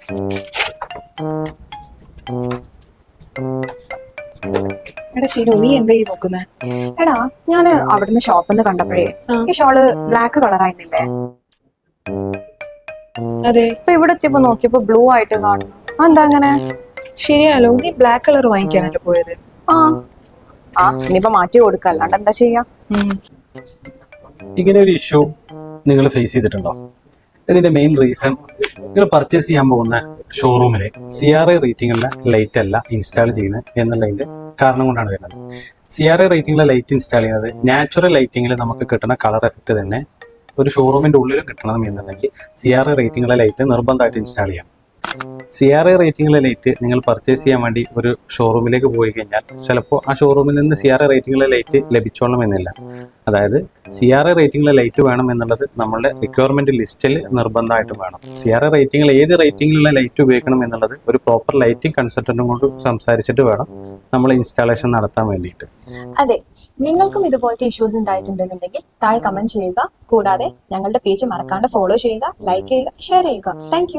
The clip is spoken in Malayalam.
എടാ ശരി, നീ എന്താ ഈ നോക്കുന്നേ? എടാ ഞാന് അവിടുന്ന് ഷോപ്പിൽ നിന്ന് കണ്ടപ്പോഴേ ഈ ഷോള് ബ്ലാക്ക് കളറായിരുന്നില്ലേ? അതെ, ഇപ്പൊ ഇവിടെ എത്തിയപ്പോ നോക്കിയപ്പോ ബ്ലൂ ആയിട്ട് കാണുന്നു. എന്താ അങ്ങനെ? ശരിയാലോ, നീ ബ്ലാക്ക് കളർ വാങ്ങിക്കാനല്ലേ പോയത്? ആ ആ ഇനിയിപ്പോ മാറ്റി കൊടുക്ക, അല്ലാണ്ട് എന്താ ചെയ്യാ? ഇങ്ങനെ ഒരു ഇഷ്യൂ നിങ്ങൾ ഫേസ് ചെയ്തിട്ടുണ്ടോ? ഇതിന്റെ മെയിൻ റീസൺ, നിങ്ങൾ പർച്ചേസ് ചെയ്യാൻ പോകുന്ന ഷോറൂമിൽ CRI റേറ്റിംഗുള്ള ലൈറ്റ് അല്ല ഇൻസ്റ്റാൾ ചെയ്യുന്നത് എന്നുള്ളതിന്റെ കാരണം കൊണ്ടാണ് വരുന്നത്. CRI റേറ്റിംഗിലെ ലൈറ്റ് ഇൻസ്റ്റാൾ ചെയ്യുന്നത് നാച്ചുറൽ ലൈറ്റിംഗിൽ നമുക്ക് കിട്ടുന്ന കളർ എഫക്റ്റ് തന്നെ ഒരു ഷോറൂമിന്റെ ഉള്ളിലും കിട്ടണം എന്നുണ്ടെങ്കിൽ CRI റേറ്റിംഗിലെ ലൈറ്റ് നിർബന്ധമായിട്ട് ഇൻസ്റ്റാൾ ചെയ്യാം. CRI റേറ്റിംഗിലെ ലൈറ്റ് നിങ്ങൾ പർച്ചേസ് ചെയ്യാൻ വേണ്ടി ഒരു ഷോറൂമിലേക്ക് പോയി കഴിഞ്ഞാൽ ചിലപ്പോൾ ആ ഷോറൂമിൽ നിന്ന് CRI റേറ്റിംഗിലെ ലൈറ്റ് ലഭിച്ചോളണം എന്നില്ല. അതായത് CRI റേറ്റിംഗിലെ ലൈറ്റ് വേണം എന്നുള്ളത് നമ്മളുടെ റിക്വയർമെന്റ് ലിസ്റ്റിൽ നിർബന്ധമായിട്ടും വേണം. CRI റേറ്റിംഗിൽ ഏത് റേറ്റിംഗിലുള്ള ലൈറ്റ് ഉപയോഗിക്കണം എന്നുള്ളത് ഒരു പ്രോപ്പർ ലൈറ്റിംഗ് കൺസൾട്ടന്റും കൊണ്ട് സംസാരിച്ചിട്ട് വേണം നമ്മൾ ഇൻസ്റ്റാളേഷൻ നടത്താൻ വേണ്ടിയിട്ട്. അതെ, നിങ്ങൾക്കും ഇതുപോലത്തെ ഇഷ്യൂസ് ഉണ്ടായിട്ടുണ്ടെന്നുണ്ടെങ്കിൽ താഴെ കമന്റ് ചെയ്യുക. കൂടാതെ ഞങ്ങളുടെ പേജ് മറക്കാണ്ട് ഫോളോ ചെയ്യുക, ലൈക്ക് ചെയ്യുക, ഷെയർ ചെയ്യുക. താങ്ക്